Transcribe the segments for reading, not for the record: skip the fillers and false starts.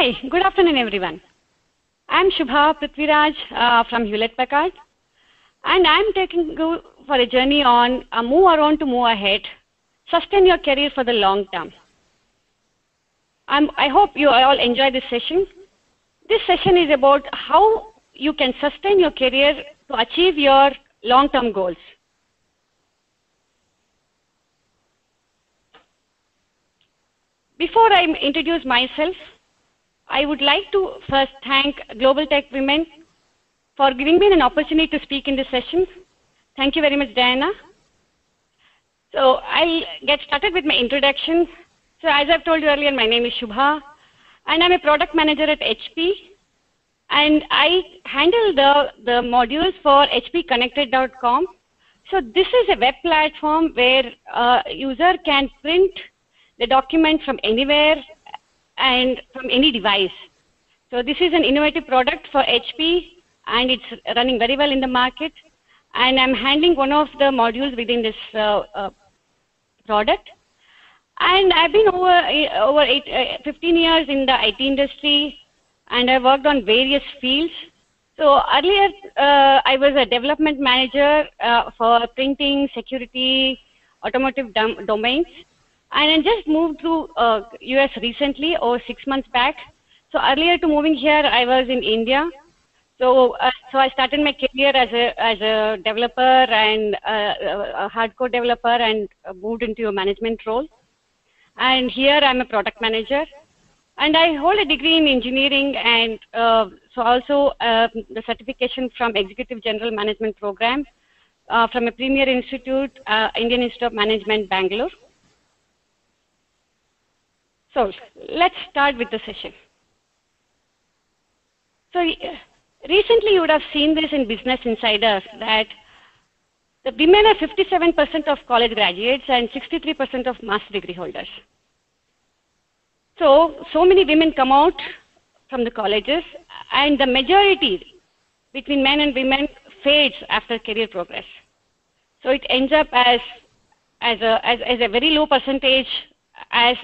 Hi, good afternoon everyone. I'm Shubha from Hewlett Packard, and I'm taking you for a journey on a move around to move ahead, sustain your career for the long term. I hope you all enjoy this session. This session is about how you can sustain your career to achieve your long-term goals. Before I introduce myself, I would like to first thank Global Tech Women for giving me an opportunity to speak in this session. Thank you very much, Diana. So I'll get started with my introduction. So as I've told you earlier, my name is Shubha, and I'm a product manager at HP. And I handle the modules for hpconnected.com. So this is a web platform where a user can print the document from anywhere and from any device. So this is an innovative product for HP, and it's running very well in the market. And I'm handling one of the modules within this product. And I've been over 15 years in the IT industry, and I worked on various fields. So earlier, I was a development manager for printing, security, automotive domains. And I just moved to US recently, or 6 months back. So earlier to moving here, I was in India. So I started my career as a developer and a hardcore developer, and moved into a management role. And here I'm a product manager. And I hold a degree in engineering, and so also the certification from Executive General Management Program from a premier institute, Indian Institute of Management, Bangalore. So let's start with the session. So recently you would have seen this in Business Insider that the women are 57% of college graduates and 63% of master's degree holders. So many women come out from the colleges, and the majority between men and women fades after career progress. So it ends up as a very low percentage as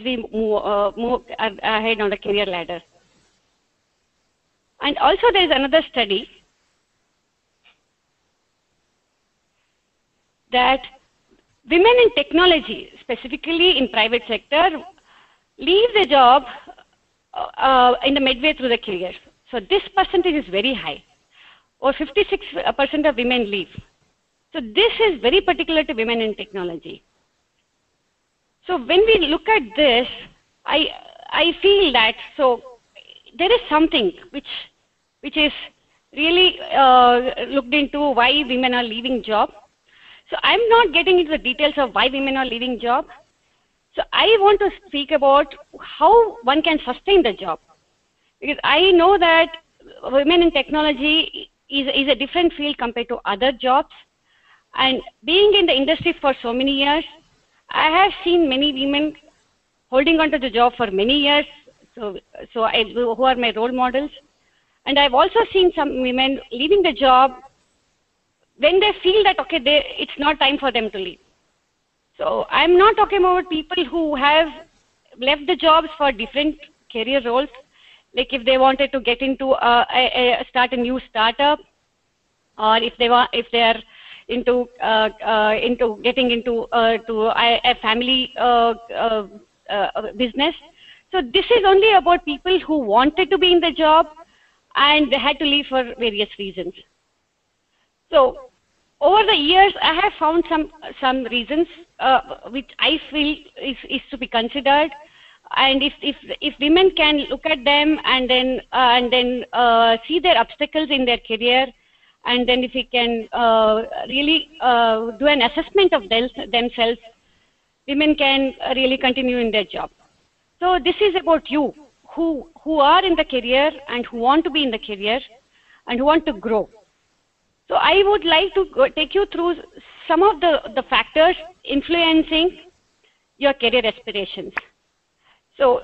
we move ahead on the career ladder. And also there is another study that women in technology, specifically in private sector, leave the job in the midway through the career. So this percentage is very high, or 56% of women leave. So this is very particular to women in technology. So when we look at this, I feel that there is something which is really looked into why women are leaving job. So I'm not getting into the details of why women are leaving job. So I want to speak about how one can sustain the job, because I know that women in technology is a different field compared to other jobs. And being in the industry for so many years, I have seen many women holding on to the job for many years, who are my role models. And I've also seen some women leaving the job when they feel that, okay, it's not time for them to leave. So I'm not talking about people who have left the jobs for different career roles, like if they wanted to get into start a new startup, or if they are into getting into a family business. So this is only about people who wanted to be in the job and they had to leave for various reasons. So over the years, I have found some reasons which I feel is to be considered. And if women can look at them and then see their obstacles in their career, and then if we can really do an assessment of themselves, women can really continue in their job. So this is about you who are in the career and who want to be in the career and who want to grow. So I would like to take you through some of the factors influencing your career aspirations. So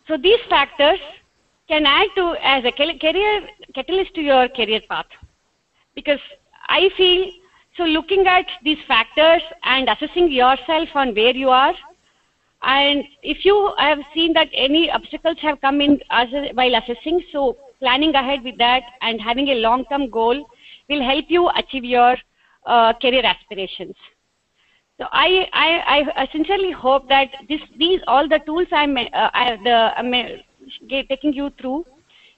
so these factors can add to as a career catalyst to your career path. Because I feel, so looking at these factors and assessing yourself on where you are, And if you have seen that any obstacles have come in while assessing, so planning ahead with that and having a long-term goal will help you achieve your career aspirations. So I sincerely hope that these all the tools I'm taking you through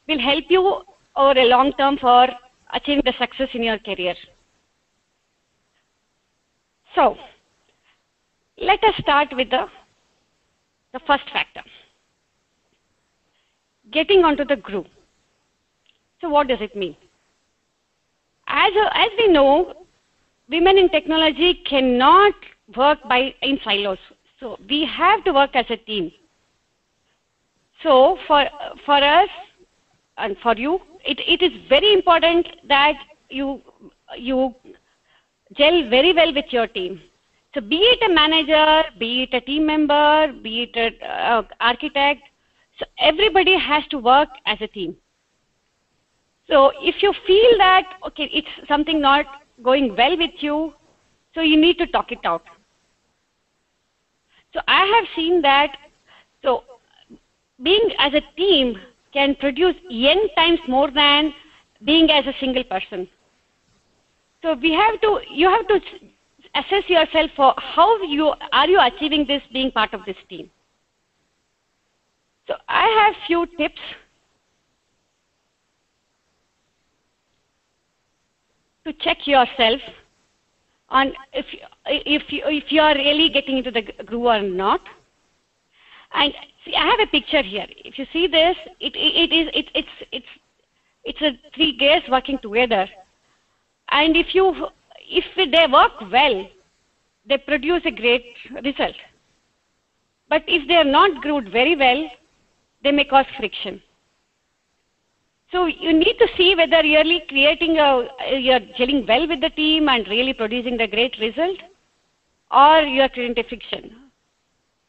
will help you over a long term for achieving the success in your career. So let us start with the first factor, getting onto the groove. So what does it mean? As we know, women in technology cannot work in silos. So we have to work as a team. So for us and for you, it is very important that you gel very well with your team. So be it a manager, be it a team member, be it an architect, so everybody has to work as a team. So if you feel that, okay, it's something not going well with you, so you need to talk it out. So I have seen that, so being as a team can produce n times more than being as a single person. So you have to assess yourself for how are you achieving this being part of this team. So I have few tips to check yourself on if you are really getting into the groove or not. And see, I have a picture here. If you see this, it's a three gears working together. And if they work well, they produce a great result. But if they are not grooved very well, they may cause friction. So you need to see whether you're really you're gelling well with the team and really producing the great result, or you're creating friction.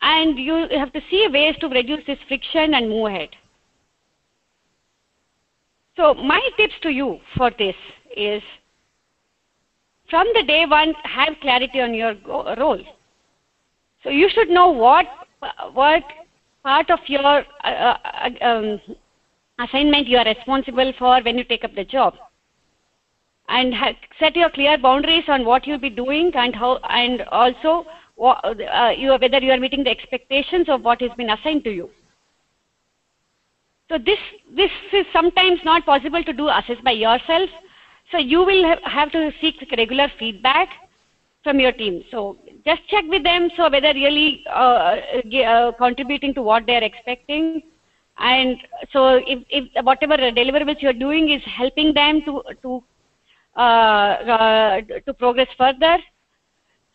And you have to see ways to reduce this friction and move ahead. So my tips to you for this is, from the day one, have clarity on your role. So you should know what part of your assignment you are responsible for when you take up the job, and set your clear boundaries on what you'll be doing and how, and also whether you are meeting the expectations of what has been assigned to you. So this is sometimes not possible to do assess by yourself. So you will have to seek regular feedback from your team. So just check with them, so whether really contributing to what they are expecting. And so if whatever deliverables you're doing is helping them to progress further.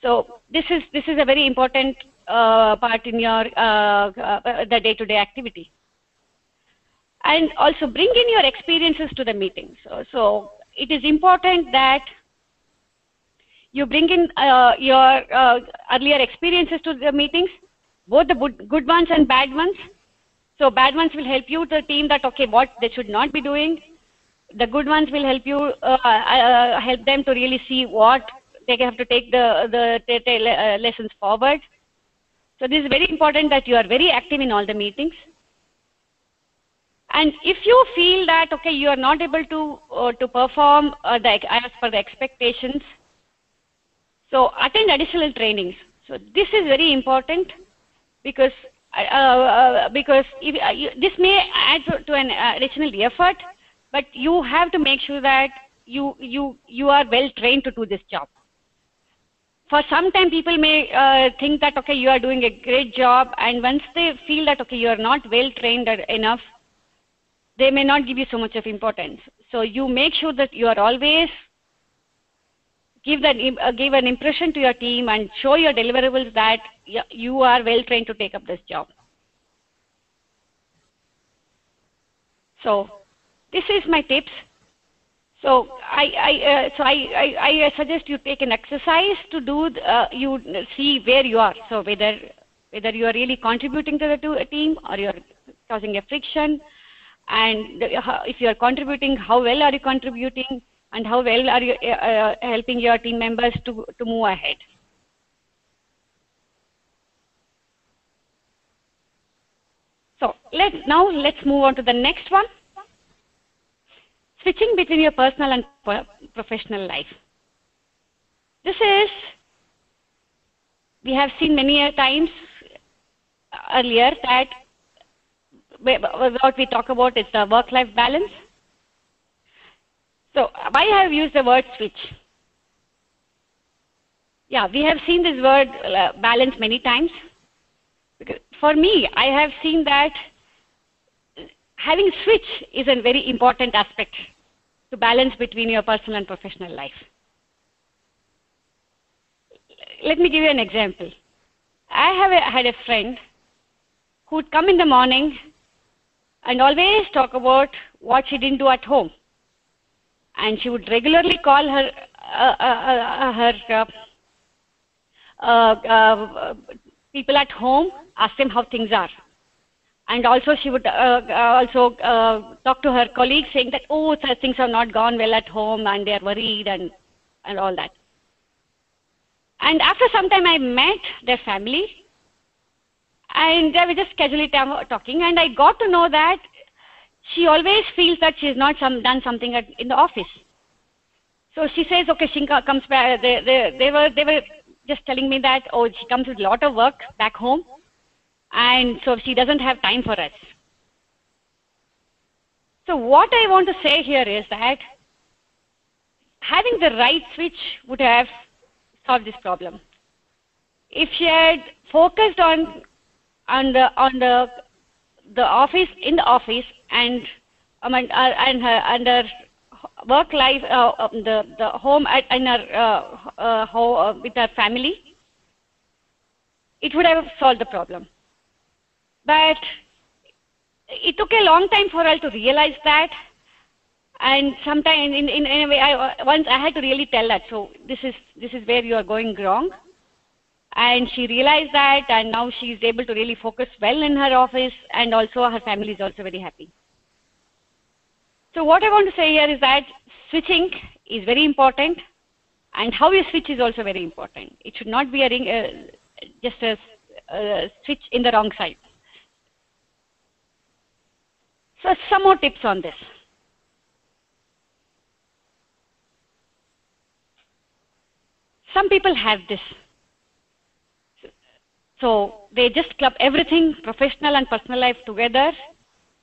So this is a very important part in your the day-to-day activity. And also bring in your experiences to the meetings. So it is important that you bring in your earlier experiences to the meetings, both the good ones and bad ones. So bad ones will help you, the team, that okay, what they should not be doing. The good ones will help you, help them to really see what they have to take the lessons forward. So this is very important that you are very active in all the meetings. And if you feel that okay, you are not able to perform as per the expectations, so attend additional trainings. So this is very important, because this may add to an additional effort, but you have to make sure that you are well trained to do this job. For some time, people may think that okay, you are doing a great job, and once they feel that okay, you are not well trained enough, they may not give you so much of importance. So you make sure that you are always give an impression to your team and show your deliverables that you are well trained to take up this job. So this is my tips. So I suggest you take an exercise to do. You see where you are. So whether you are really contributing to the team, or you are causing a friction, and if you are contributing, how well are you contributing, and how well are you helping your team members to move ahead. So let's move on to the next one. Switching between your personal and professional life. This is, we have seen many a times earlier that what we talk about is the work-life balance. So why I have used the word switch? Yeah, we have seen this word balance many times. Because for me, I have seen that having switch is a very important aspect to balance between your personal and professional life. Let me give you an example. I have had a friend who would come in the morning and always talk about what she didn't do at home. And she would regularly call her people at home, ask them how things are. And also she would talk to her colleagues saying that, oh, things have not gone well at home and they are worried and all that. And after some time I met their family and they were just casually talking, and I got to know that she always feels that she has not done something in the office. So she says, okay, she comes back. They were just telling me that, oh, she comes with a lot of work back home, and so she doesn't have time for us. So what I want to say here is that having the right switch would have solved this problem. If she had focused on the office, in the office, and her work life, the home and her home with her family, it would have solved the problem. But it took a long time for her to realize that, and sometimes in a way, once I had to really tell her, so this is where you are going wrong. And she realized that, and now she is able to really focus well in her office, and also her family is also very happy. So what I want to say here is that switching is very important, and how you switch is also very important. It should not be just a switch in the wrong side. So some more tips on this. Some people have this. So they just club everything, professional and personal life together,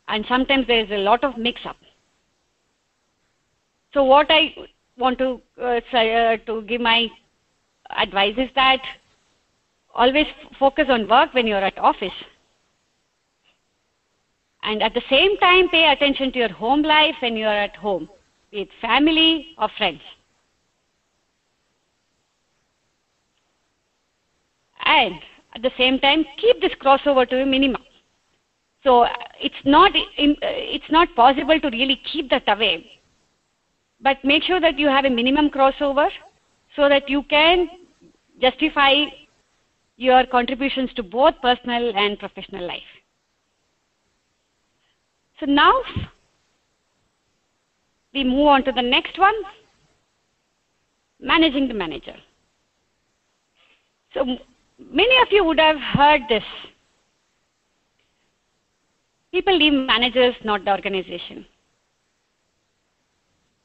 and sometimes there is a lot of mix-up. So what I want to give my advice is that always focus on work when you are at office. And at the same time, pay attention to your home life when you are at home, be it family or friends. And at the same time, keep this crossover to a minimum. So it's not possible to really keep that away. But make sure that you have a minimum crossover so that you can justify your contributions to both personal and professional life. So now we move on to the next one, managing the manager. So many of you would have heard this. People leave managers, not the organization.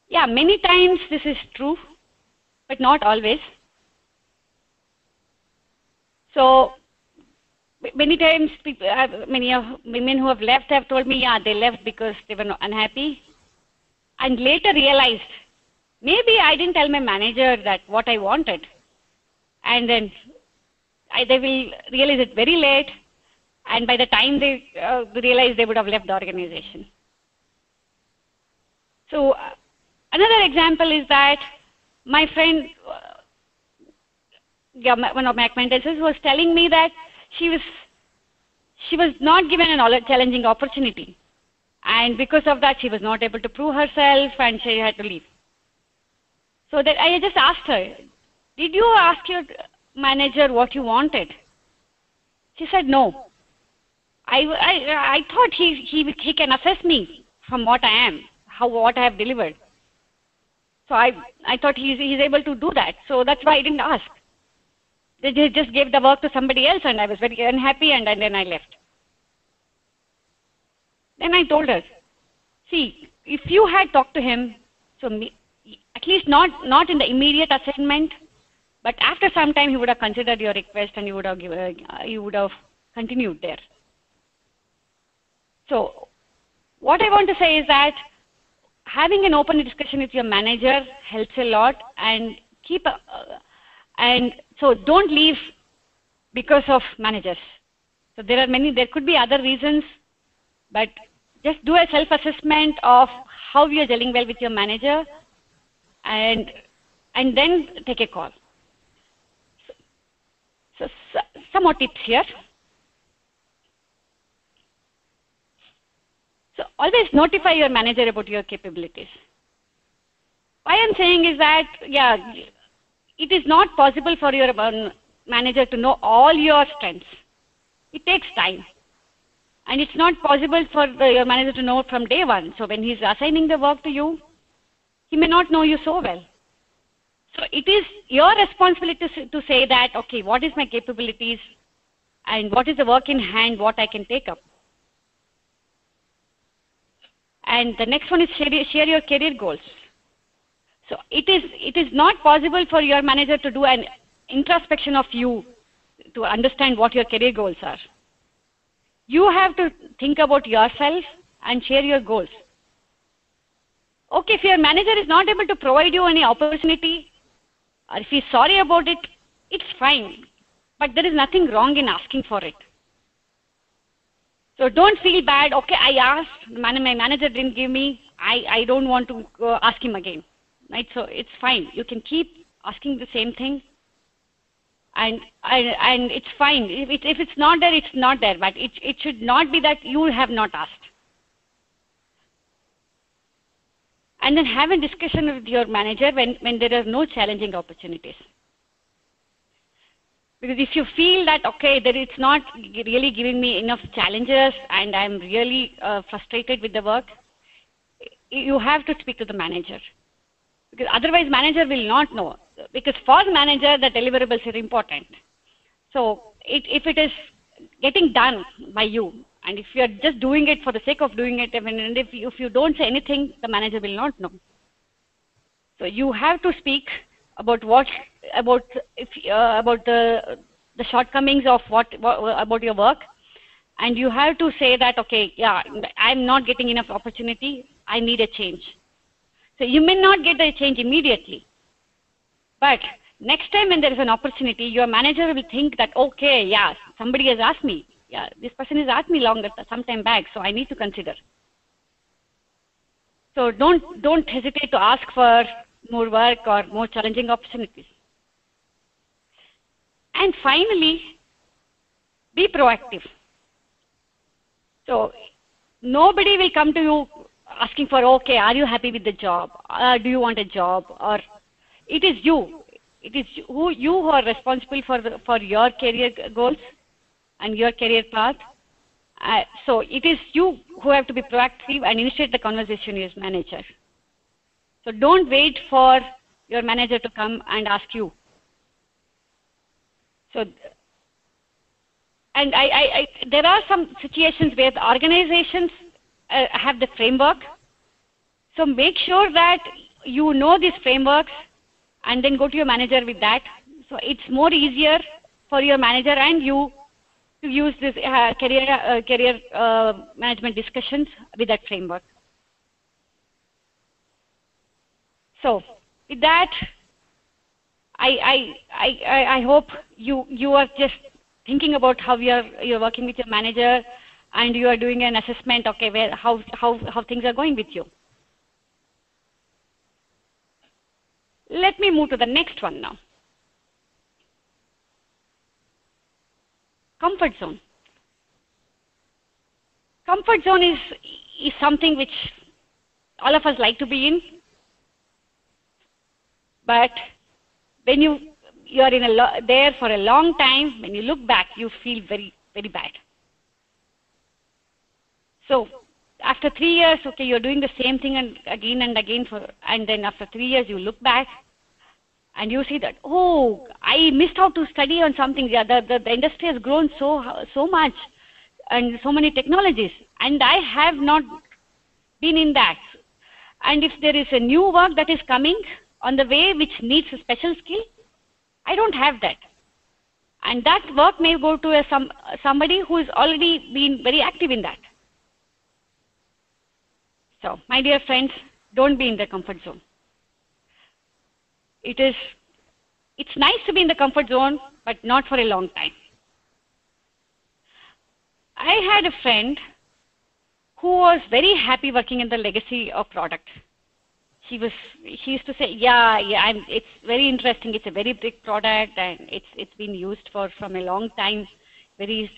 Yeah, many times this is true, but not always. So many times many of women who have left have told me, yeah, they left because they were unhappy, and later realized, maybe I didn't tell my manager that what I wanted, and then they will realize it very late, and by the time they realize, they would have left the organization. So another example is that my friend, one of my acquaintances, was telling me that she was not given a challenging opportunity, and because of that she was not able to prove herself and she had to leave. So that I just asked her, did you ask your manager what you wanted? She said no. I thought he can assess me from what I am, what I have delivered. So I thought he's able to do that. So that's why I didn't ask. They just gave the work to somebody else, and I was very unhappy, and then I left. Then I told her, see, if you had talked to him, so at least not in the immediate assignment, but after some time he would have considered your request and you would have continued there. So what I want to say is that having an open discussion with your manager helps a lot, and and so don't leave because of managers. So there could be other reasons, but just do a self-assessment of how you are gelling well with your manager, and then take a call. So some more tips here. So always notify your manager about your capabilities. Why I'm saying is that, yeah, it is not possible for your manager to know all your strengths. It takes time. And it's not possible for your manager to know from day one. So when he's assigning the work to you, he may not know you so well. So it is your responsibility to say that, okay, what is my capabilities and what is the work in hand, what I can take up. And the next one is share your career goals. So it is not possible for your manager to do an introspection of you to understand what your career goals are. You have to think about yourself and share your goals. Okay, if your manager is not able to provide you any opportunity, or if he's sorry about it, it's fine. But there is nothing wrong in asking for it. So don't feel bad. Okay, I asked, my manager didn't give me. I don't want to ask him again. Right? So it's fine. You can keep asking the same thing, and it's fine. If it's not there, it's not there. But it should not be that you have not asked. And then have a discussion with your manager when there are no challenging opportunities. Because if you feel that, okay, that it's not really giving me enough challenges and I'm really frustrated with the work, you have to speak to the manager. Because otherwise manager will not know. Because for the manager, the deliverables are important. So if it is getting done by you, and if you are just doing it for the sake of doing it, and if you don't say anything, the manager will not know. So you have to speak about the shortcomings of about your work, and you have to say that, okay, yeah, I'm not getting enough opportunity. I need a change. So you may not get a change immediately, but next time when there is an opportunity, your manager will think that, okay, yeah, somebody has asked me. Yeah, this person has asked me some time back, so I need to consider. So don't hesitate to ask for more work or more challenging opportunities. And finally, be proactive. So nobody will come to you asking for, okay, are you happy with the job? Do you want a job? Or it is you. It is you who are responsible for your career goals and your career path. So it is you who have to be proactive and initiate the conversation with your manager. So don't wait for your manager to come and ask you. So, and there are some situations where the organizations have the framework. So make sure that you know these frameworks and then go to your manager with that. So it's more easier for your manager and you to use this career management discussions with that framework. So with that, I hope you are just thinking about how you're working with your manager, and you are doing an assessment. Okay, how things are going with you. Let me move to the next one now. Comfort zone. Comfort zone is something which all of us like to be in, but when you are there for a long time, when you look back, you feel very, very bad. So after 3 years, okay, you're doing the same thing and again, and then after 3 years, you look back and you see that, oh, I missed out to study on something. Yeah, the industry has grown so much and so many technologies. and I have not been in that. And if there is a new work that is coming on the way which needs a special skill, I don't have that. And that work may go to somebody who has already been very active in that. So, my dear friends, don't be in the comfort zone. It's nice to be in the comfort zone, but not for a long time. I had a friend who was very happy working in the legacy of product. She used to say, it's very interesting. It's a very big product, and it's been used from a long time, very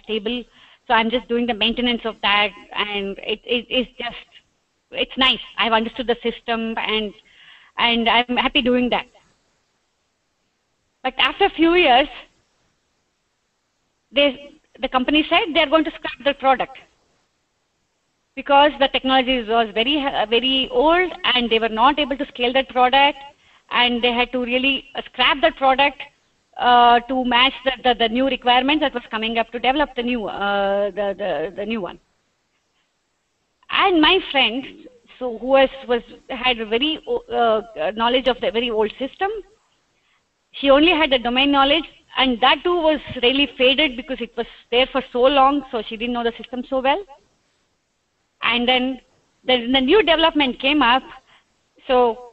stable. So I'm just doing the maintenance of that, and it's nice. I've understood the system, and I'm happy doing that. But after a few years, the company said they're going to scrap the product because the technology was very old, and they were not able to scale that product, and they had to really scrap that product to match the new requirements that was coming up to develop the new one. And my friend, who had a very knowledge of the very old system, she only had the domain knowledge, and that too was really faded because it was there for so long, so she didn't know the system so well. And then the new development came up, so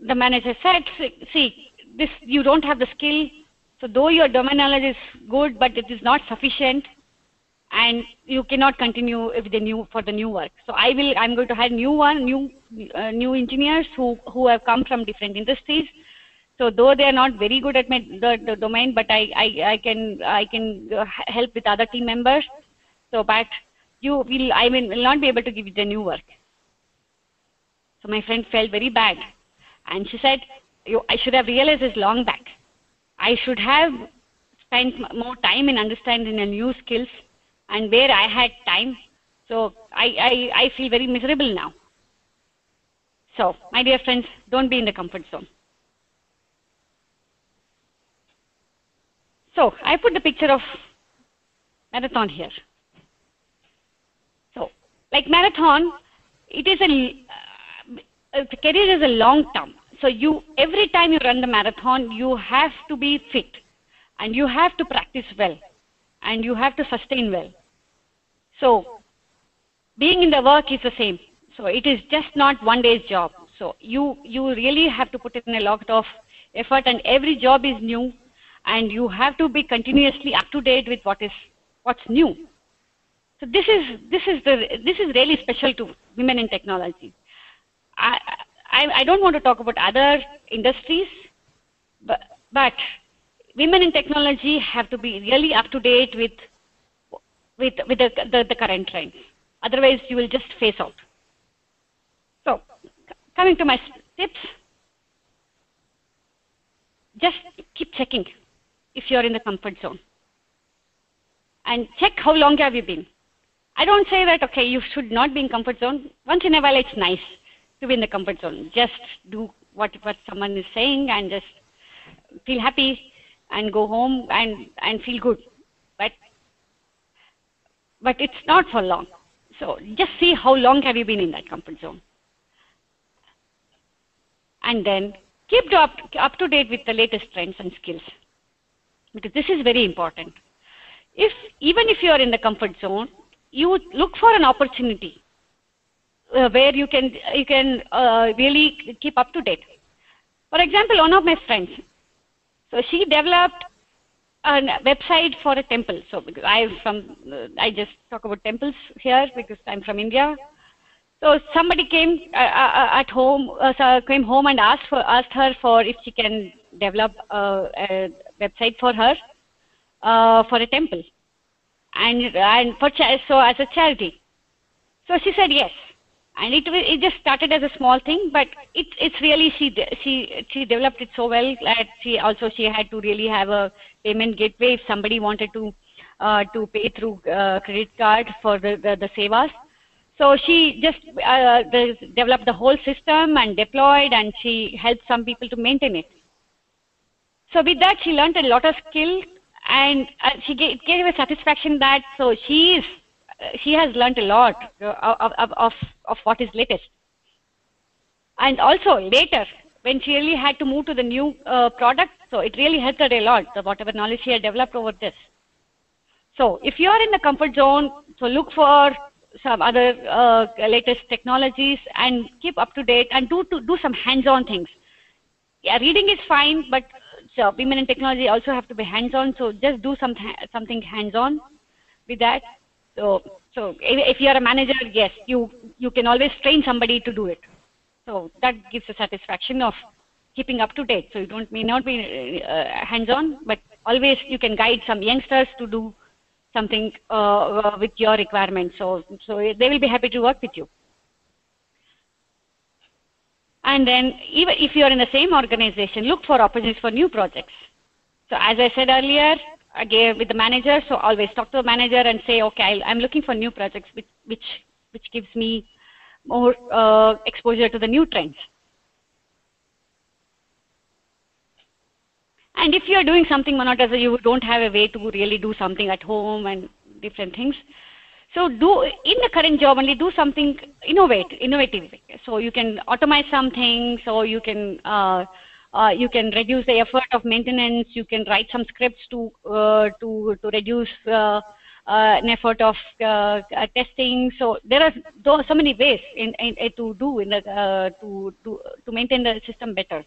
the manager said, see, you don't have the skill, so though your domain knowledge is good, but it is not sufficient, and you cannot continue for the new work. So I'm going to hire new engineers who have come from different industries. So though they are not very good at the domain, but I can help with other team members. So, but I will not be able to give you the new work. So my friend felt very bad, and she said, I should have realized this long back. I should have spent more time in understanding the new skills, and where I had time. So I feel very miserable now. So my dear friends, don't be in the comfort zone. So I put the picture of marathon here. So like marathon, it is the career is a long term. So every time you run the marathon, you have to be fit, and you have to practice well, and you have to sustain well. So being in the work is the same. So it is just not one day's job. So you really have to put in a lot of effort, and every job is new, and you have to be continuously up to date with what's new. So this is really special to women in technology. I don't want to talk about other industries, but women in technology have to be really up to date with the current trends. Otherwise, you will just phase out. So, coming to my tips, just keep checking if you're in the comfort zone. And check how long have you been. I don't say that, okay, you should not be in comfort zone. Once in a while, it's nice to be in the comfort zone. Just do what someone is saying and just feel happy and go home and feel good. But it's not for long. So just see how long have you been in that comfort zone. And then keep up to date with the latest trends and skills, because this is very important. Even if you are in the comfort zone, you look for an opportunity where you can really keep up to date. For example, one of my friends, so she developed a website for a temple. So because I just talk about temples here because I'm from India. So somebody came came home and asked her for if she can develop a website for her for a temple and so as a charity. So she said yes, and it just started as a small thing, but it's really she developed it so well that she had to really have a payment gateway if somebody wanted to pay through credit card for the sevas. So she just developed the whole system and deployed, and she helped some people to maintain it. So with that, she learned a lot of skill, and it gave her satisfaction that so she is she has learnt a lot of what is latest. And also later, when she really had to move to the new product, so it really helped her a lot, whatever knowledge she had developed over this. So if you are in the comfort zone, so look for some other latest technologies and keep up to date and do some hands-on things. Yeah, reading is fine, but so women in technology also have to be hands-on. So just do something hands-on with that. So if you are a manager, yes, you can always train somebody to do it. So that gives a satisfaction of keeping up to date. So you may not be hands-on, but always you can guide some youngsters to do something with your requirements. So they will be happy to work with you. And then even if you are in the same organization, look for opportunities for new projects. So as I said earlier, again with the manager, so always talk to the manager and say, okay, I'm looking for new projects which gives me more exposure to the new trends. And if you are doing something monotonous, you don't have a way to really do something at home and different things. So do in the current job only do something innovative. So you can automate something. So you can reduce the effort of maintenance. You can write some scripts to reduce an effort of testing. So there are so many ways to maintain the system better.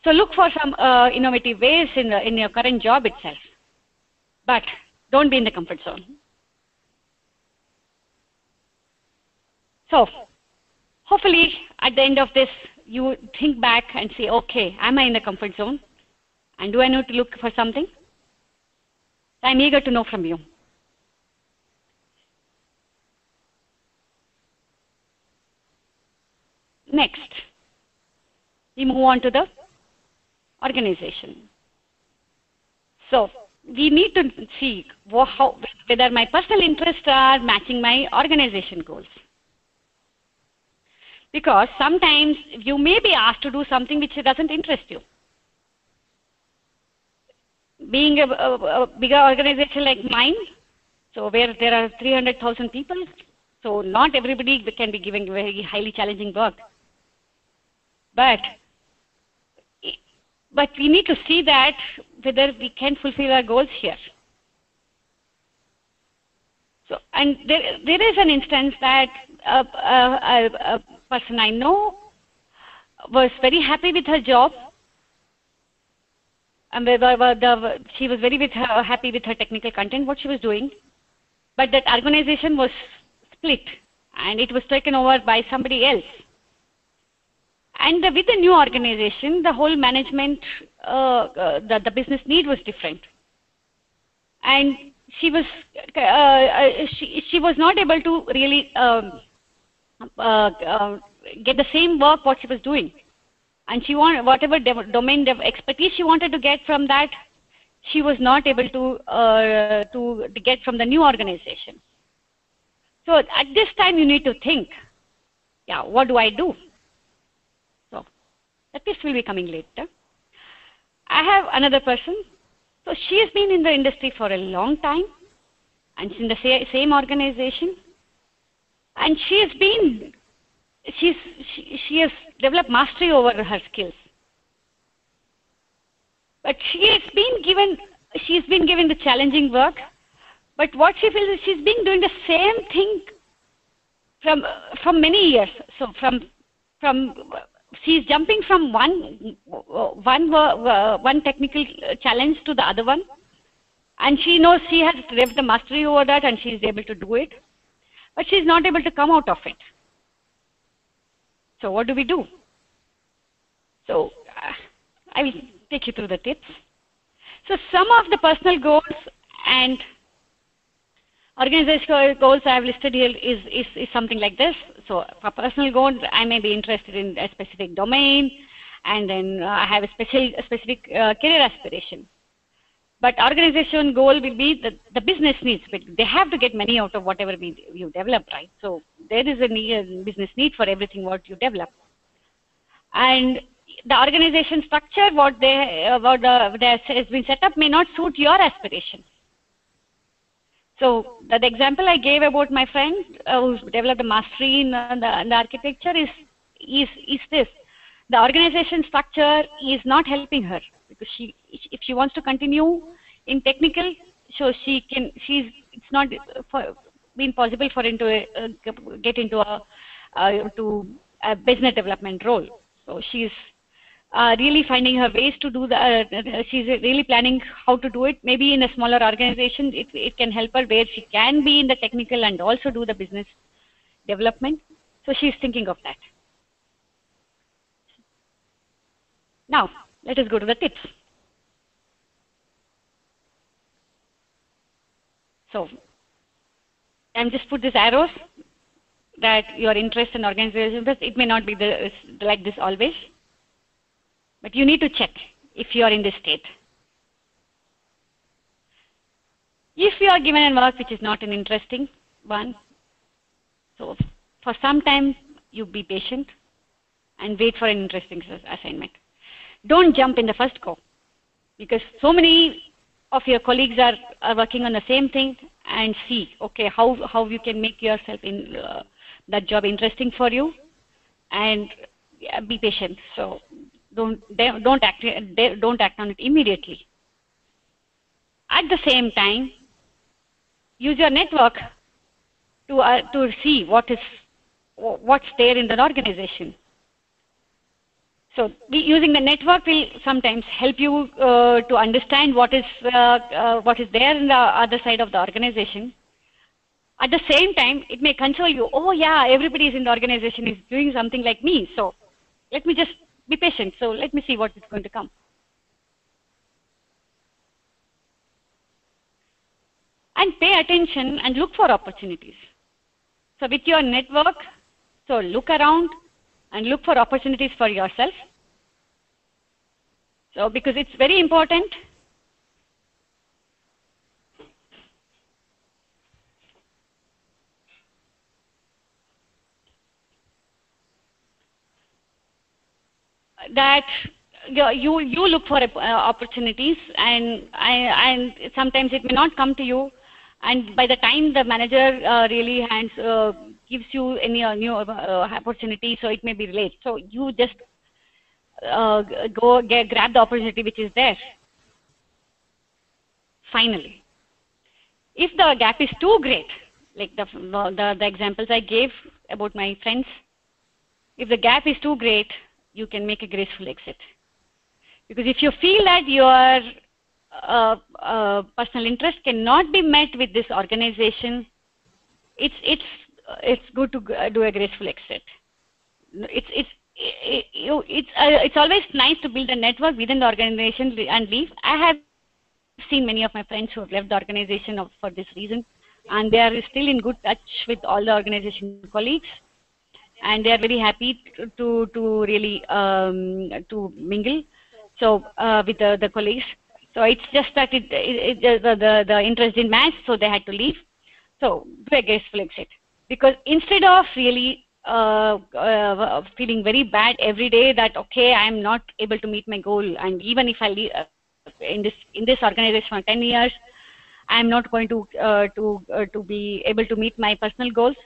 So look for some innovative ways in your current job itself, but don't be in the comfort zone. So hopefully at the end of this, you think back and say, okay, am I in the comfort zone? And do I need to look for something? I'm eager to know from you. Next, we move on to the organization. So we need to see whether my personal interests are matching my organization goals. Because sometimes you may be asked to do something which doesn't interest you. Being a bigger organization like mine, so where there are 300,000 people, so not everybody can be given very highly challenging work. But we need to see that whether we can fulfill our goals here. So, and there is an instance that a person I know was very happy with her job, and she was very happy with her technical content, what she was doing, but that organization was split, and it was taken over by somebody else. And with the new organization, the whole management, the business need was different, and she was not able to really get the same work what she was doing, and she wanted whatever domain expertise she wanted to get from that, she was not able to get from the new organization. So at this time, you need to think, yeah, what do I do? This will be coming later. I have another person. So she has been in the industry for a long time, and she's in the same organization. And she has developed mastery over her skills. But she's been given the challenging work. But what she feels is she's been doing the same thing from many years. So she's jumping from one technical challenge to the other one, and she knows she has developed the mastery over that, and she's able to do it, but she's not able to come out of it. So what do we do? So I will take you through the tips. So some of the personal goals and organizational goals I have listed here is something like this. So for personal goals, I may be interested in a specific domain, and then I have a specific career aspiration. But organization goal will be the business needs. But they have to get money out of whatever you develop, right? So there is a business need for everything what you develop. And the organization structure, what has been set up may not suit your aspirations. So the example I gave about my friend who's developed a mastery in the architecture is this. The organization structure is not helping her because if she wants to continue in technical, so it's not been possible for her to get into a business development role. So she's really finding her ways to do she's really planning how to do it. Maybe in a smaller organization, it can help her where she can be in the technical and also do the business development. So she's thinking of that. Now, let us go to the tips. So, I'm just put these arrows that your interest in organization, but it may not be like this always. But you need to check if you are in this state. If you are given a work which is not an interesting one, so for some time you be patient and wait for an interesting assignment. Don't jump in the first go because so many of your colleagues are working on the same thing and see, okay, how you can make yourself in that job interesting for you and be patient. So don't act on it immediately. At the same time, use your network to see what's there in the organization. So using the network will sometimes help you to understand what is there in the other side of the organization. At the same time, it may console you. Oh yeah, everybody is in the organization is doing something like me. So let me just be patient. So let me see what is going to come. And pay attention and look for opportunities. So with your network, so look around and look for opportunities for yourself. So because it's very important that you look for opportunities and sometimes it may not come to you, and by the time the manager really gives you any new opportunity, so it may be late. So you just grab the opportunity which is there. Finally, if the gap is too great, like the examples I gave about my friends, if the gap is too great, you can make a graceful exit. Because if you feel that your personal interest cannot be met with this organization, it's good to do a graceful exit. It's always nice to build a network within the organization and leave. I have seen many of my friends who have left the organization for this reason, and they are still in good touch with all the organization colleagues, and they are very happy to really to mingle. So with the colleagues. So it's just that the interest didn't match, so they had to leave. So do a graceful exit, because instead of really feeling very bad every day that okay, I am not able to meet my goal, and even if I leave in this organization for 10 years, I am not going to be able to meet my personal goals,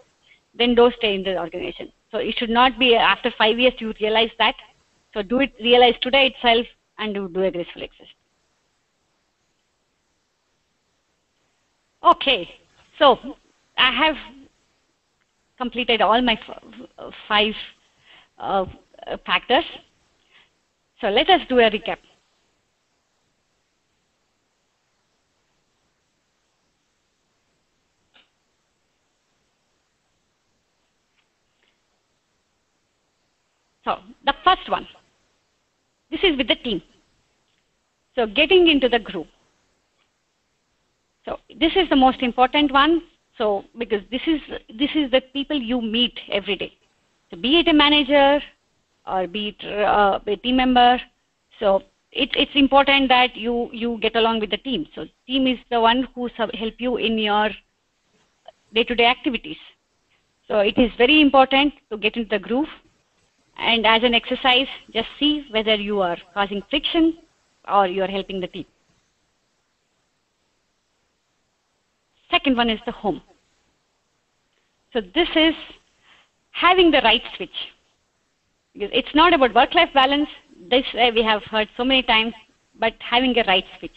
then don't stay in the organization. So it should not be after 5 years you realize that. So realize today itself and do a graceful exit. Okay, so I have completed all my 5 factors. So let us do a recap. So the first one, this is with the team. So getting into the group. So this is the most important one. So because this is the people you meet every day. So be it a manager or be it a team member. So it's important that you get along with the team. So team is the one who help you in your day-to-day activities. So it is very important to get into the groove. And as an exercise, just see whether you are causing friction or you are helping the team. Second one is the home. So this is having the right switch. Because it's not about work-life balance. This we have heard so many times, but having a right switch.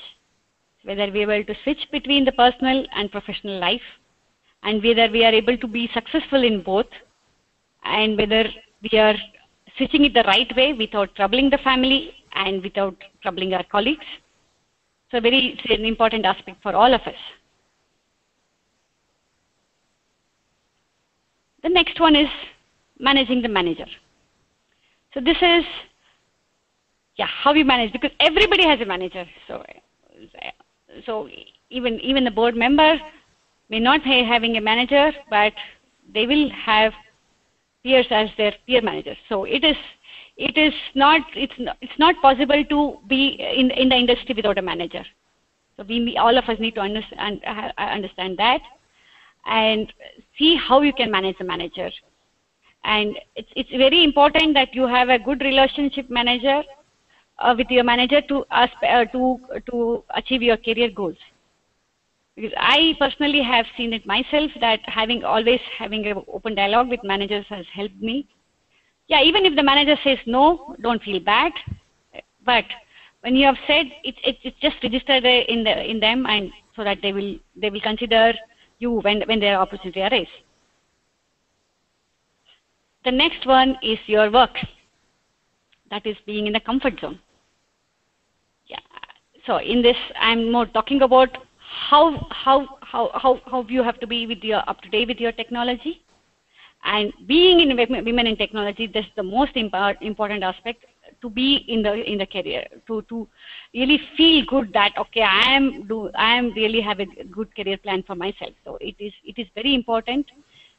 Whether we are able to switch between the personal and professional life, and whether we are able to be successful in both, and whether we are switching it the right way without troubling the family and without troubling our colleagues. So it's an important aspect for all of us. The next one is managing the manager. So this is how we manage, because everybody has a manager. So even the board member may not be having a manager, but they will have peers as their peer managers. So it's not possible to be in the industry without a manager. So all of us need to understand that and see how you can manage the manager. And it's very important that you have a good relationship manager with your manager to achieve your career goals. Because I personally have seen it myself that always having an open dialogue with managers has helped me. Yeah, even if the manager says no, don't feel bad. But when you have said, it's just registered in them, and so that they will consider you when their opportunity arises. The next one is your work. That is being in the comfort zone. Yeah. So in this, I'm more talking about how you have to be up to date with your technology, and being in women in technology. That's the most important aspect, to be in the career, to really feel good that okay, I am really have a good career plan for myself. So it is very important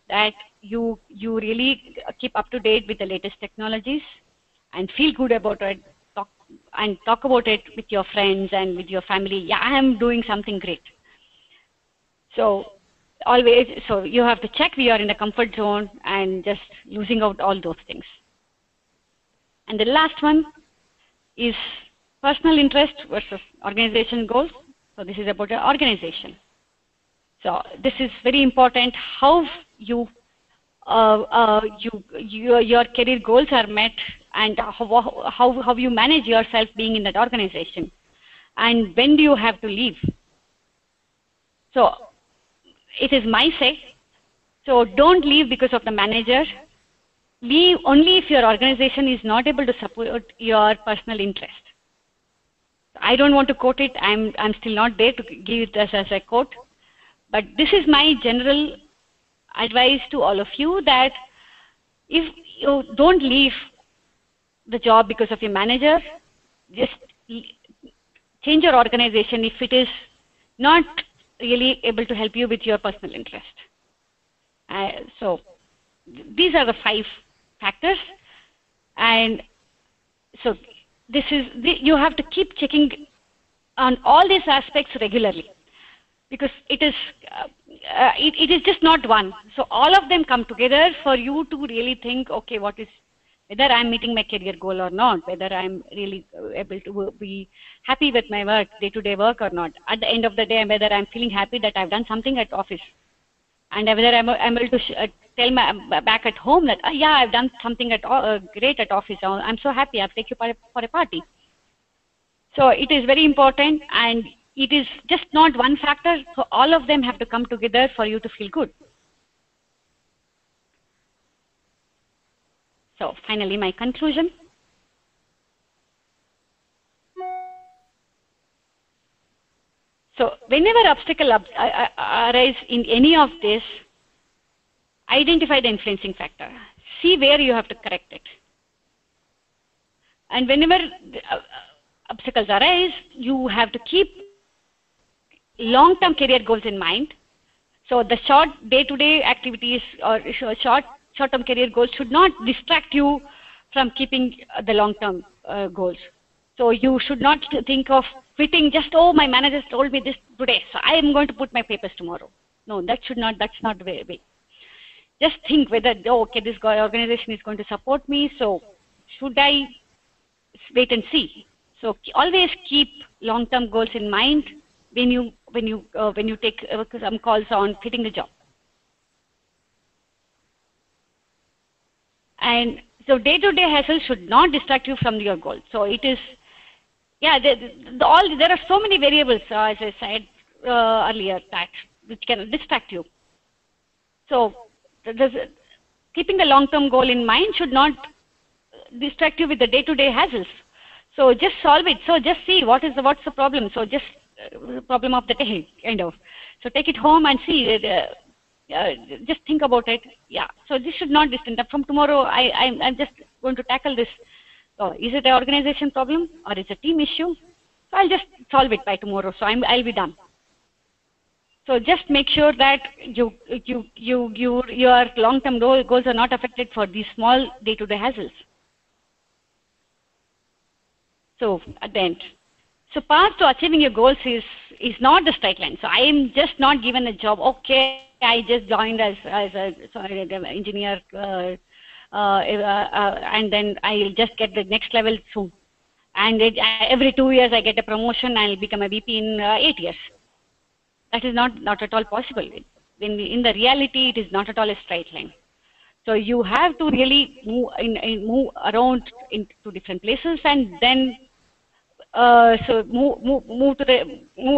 that you really keep up to date with the latest technologies and feel good about it. Talk about it with your friends and with your family. Yeah, I am doing something great. So you have to check we are in the comfort zone and just losing out all those things. And the last one is personal interest versus organization goals. So this is about your organization. So this is very important, how your career goals are met, and how you manage yourself being in that organization, and when do you have to leave. So it is my say. So don't leave because of the manager. Leave only if your organization is not able to support your personal interest. I don't want to quote it. I'm still not there to give it as a quote. But this is my general advice to all of you, that if you don't leave the job because of your manager, just change your organization if it is not really able to help you with your personal interest. So these are the 5 factors, and so you have to keep checking on all these aspects regularly, because it is just not one. So all of them come together for you to really think, okay, whether I'm meeting my career goal or not, whether I'm really able to be happy with my work, day-to-day work or not. At the end of the day, whether I'm feeling happy that I've done something at office, and whether I'm able to tell back at home that, yeah, I've done something great at office. I'm so happy. I've taken you for a party. So it is very important, and it is just not one factor. So all of them have to come together for you to feel good. So finally, my conclusion. So whenever obstacle arise in any of this, identify the influencing factor. See where you have to correct it. And whenever obstacles arise, you have to keep long-term career goals in mind. So the short day-to-day activities or short-term career goals should not distract you from keeping the long-term goals. So you should not think of quitting just, oh, my manager told me this today, so I am going to put my papers tomorrow. No, that's not the way. Just think whether, okay, this organization is going to support me, so should I wait and see? So always keep long-term goals in mind when you take some calls on fitting the job. And so day-to-day hassle should not distract you from your goal. So it is, yeah, there are so many variables, as I said earlier, that which can distract you. So keeping the long-term goal in mind should not distract you with the day-to-day hassles. So just solve it. So just see what's the problem. So just problem of the day, kind of. So take it home and see. Just think about it. Yeah. So this should not distant. From tomorrow, I'm just going to tackle this. Is it an organization problem or is it a team issue? So I'll just solve it by tomorrow. So I'll be done. So just make sure that your long-term goals are not affected for these small day-to-day hassles. So at the end, so path to achieving your goals is not the straight line. So I am just not given a job. Okay, I just joined as an engineer, and then I'll just get the next level soon. And every 2 years I get a promotion and I'll become a VP in 8 years. That is not at all possible. In the reality, it is not at all a straight line. So you have to really move around into different places and then move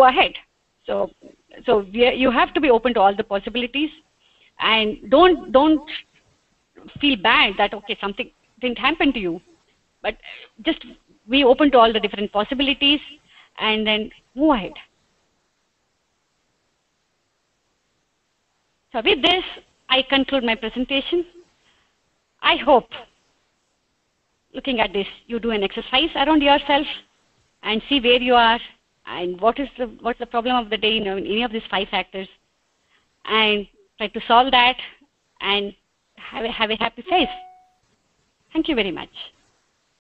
ahead. So you have to be open to all the possibilities, and don't feel bad that okay, something didn't happen to you, but just be open to all the different possibilities and then move ahead. So with this, I conclude my presentation. I hope, looking at this, you do an exercise around yourself and see where you are and what's the problem of the day in any of these 5 factors, and try to solve that and have a happy face. Thank you very much.